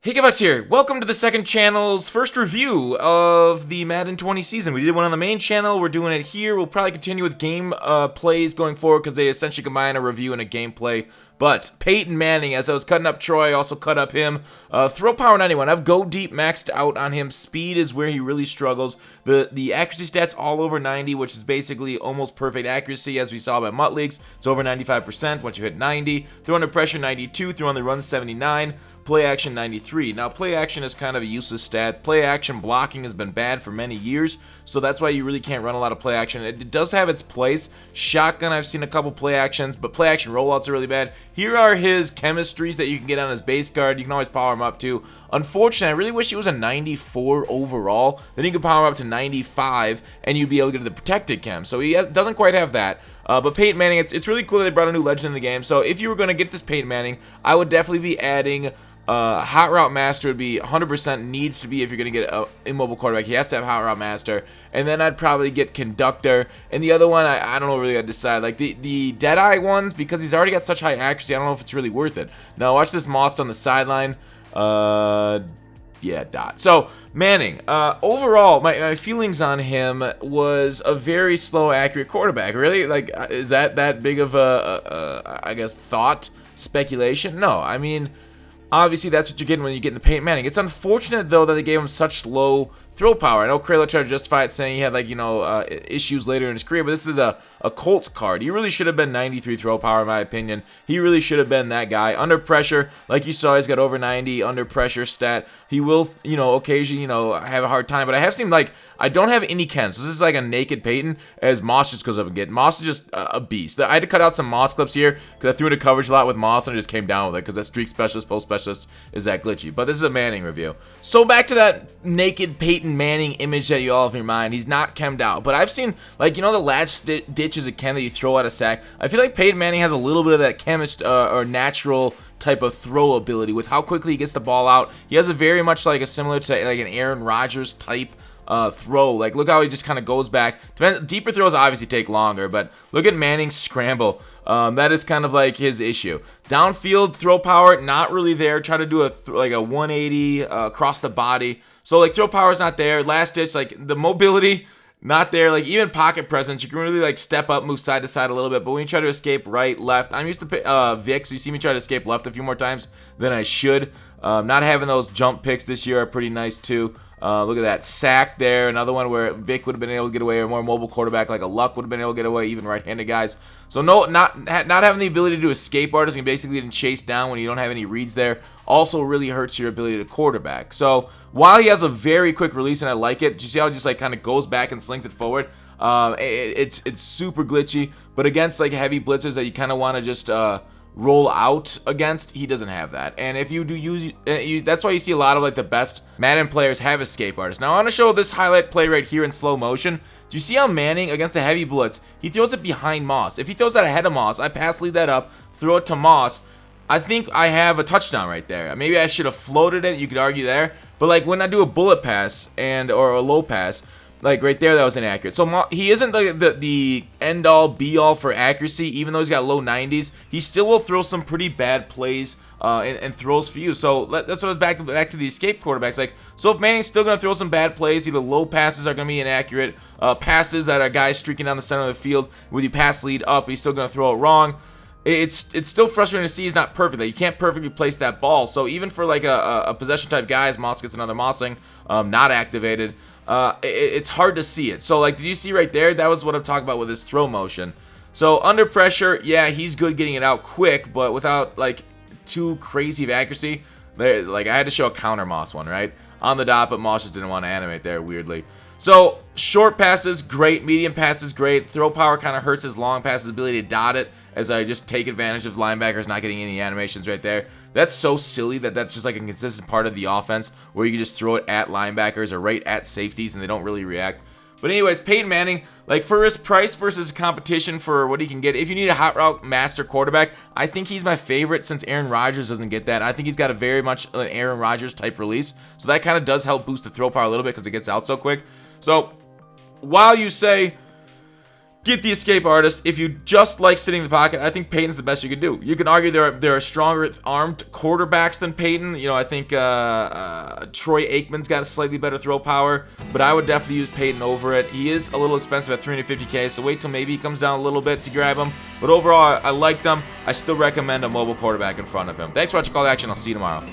Hey Gavax here, welcome to the second channel's first review of the Madden 20 season. We did one on the main channel, we're doing it here. We'll probably continue with game plays going forward because they essentially combine a review and a gameplay. But Peyton Manning, as I was cutting up Troy, I also cut up him. Throw power 91, I've go deep maxed out on him. Speed is where he really struggles. The accuracy stats all over 90, which is basically almost perfect accuracy as we saw by Mutt Leagues. It's over 95% once you hit 90. Throw under pressure 92, throw on the run 79. Play action 93. Now play action is kind of a useless stat. Play action blocking has been bad for many years, so that's why you really can't run a lot of play action. It does have its place. Shotgun, I've seen a couple play actions, but play action rollouts are really bad. Here are his chemistries that you can get on his base card. You can always power him up too. Unfortunately, I really wish he was a 94 overall. Then you could power him up to 95, and you'd be able to get the protected chem. So he doesn't quite have that. But Peyton Manning, it's really cool that they brought a new legend in the game. So if you were going to get this Peyton Manning, I would definitely be adding Hot Route Master. Would be 100% needs to be if you're going to get an immobile quarterback. He has to have Hot Route Master. And then I'd probably get Conductor. And the other one, I don't know really how to decide. Like the Deadeye ones, because he's already got such high accuracy, I don't know if it's really worth it. Now watch this Moss on the sideline. Yeah, dot. So Manning, overall, my feelings on him was a very slow, accurate quarterback. Really, like, is that big of a I guess thought speculation? No, I mean, obviously that's what you're getting when you get into Peyton Manning. It's unfortunate though that they gave him such low throw power. I know Krayla tried to justify it saying he had, like, you know, issues later in his career, but this is a Colts card. He really should have been 93 throw power in my opinion. He really should have been that guy. Under pressure, like you saw, he's got over 90 under pressure stat. He will, you know, occasionally, you know, have a hard time, but I have seen, like, I don't have any chems. So this is like a naked Peyton as Moss just goes up and get. Moss is just a beast. I had to cut out some Moss clips here because I threw into coverage a lot with Moss and I just came down with it because that streak specialist, post specialist is that glitchy. But this is a Manning review. So back to that naked Peyton Manning image that you all have in your mind. He's not chemmed out, but I've seen, like, you know, the latch ditch is a chem that you throw out a sack. I feel like Peyton Manning has a little bit of that chemist or natural type of throw ability with how quickly he gets the ball out. He has a very much like a similar to like an Aaron Rodgers type throw. Like, look how he just kind of goes back. Deeper throws obviously take longer, but look at Manning's scramble. That is kind of like his issue. Downfield throw power, not really there. Try to do like a 180 across the body. So like throw power is not there. Last ditch, like the mobility, not there. Like even pocket presence, you can really like step up, move side to side a little bit. But when you try to escape right, left, I'm used to Vic, so you see me try to escape left a few more times than I should. Not having those jump picks this year are pretty nice too. Look at that sack there. Another one where Vic would have been able to get away, or a more mobile quarterback like a Luck would have been able to get away, even right-handed guys. So no, not having the ability to do escape artist and basically getting chased down when you don't have any reads there also really hurts your ability to quarterback. So while he has a very quick release and I like it, do you see how it just like kind of goes back and slings it forward? It's super glitchy, but against like heavy blitzers that you kind of want to just roll out against, he doesn't have that. And if you do use that's why you see a lot of like the best Madden players have escape artists. Now I want to show this highlight play right here in slow motion. Do you see how Manning against the heavy blitz, he throws it behind Moss? If he throws that ahead of Moss, I pass lead that up, throw it to Moss, I think I have a touchdown right there. Maybe I should have floated it, you could argue there, but like when I do a bullet pass or a low pass, like right there, that was inaccurate. So he isn't the end-all, be-all for accuracy. Even though he's got low 90s, he still will throw some pretty bad plays and throws for you. So that's what I was back to the escape quarterbacks. Like, so if Manning's still going to throw some bad plays, either low passes are going to be inaccurate, passes that are guys streaking down the center of the field with you pass lead up, he's still going to throw it wrong. It's still frustrating to see he's not perfect. Like, you can't perfectly place that ball. So even for like a possession type guy, as Moss gets another Mossing, not activated, it's hard to see it. So like, did you see right there? That was what I'm talking about with his throw motion. So under pressure, yeah, he's good getting it out quick, but without like too crazy of accuracy. Like I had to show a counter Moss one, right? On the dot, but Moss just didn't want to animate there, weirdly. So short passes, great. Medium passes, great. Throw power kind of hurts his long passes' ability to dot it, as I just take advantage of linebackers not getting any animations right there. That's so silly that's just like a consistent part of the offense where you can just throw it at linebackers or right at safeties and they don't really react. But anyways, Peyton Manning, like for his price versus competition for what he can get, if you need a hot route master quarterback, I think he's my favorite since Aaron Rodgers doesn't get that. I think he's got a very much an Aaron Rodgers type release. So that kind of does help boost the throw power a little bit because it gets out so quick. So while you say Get the escape artist. If you just like sitting in the pocket, I think Peyton's the best you could do. You can argue there are stronger armed quarterbacks than Peyton. You know, I think Troy Aikman's got a slightly better throw power, but I would definitely use Peyton over it. He is a little expensive at $350K, so wait till maybe he comes down a little bit to grab him. But overall, I like them. I still recommend a mobile quarterback in front of him. Thanks for watching Call to Action. I'll see you tomorrow.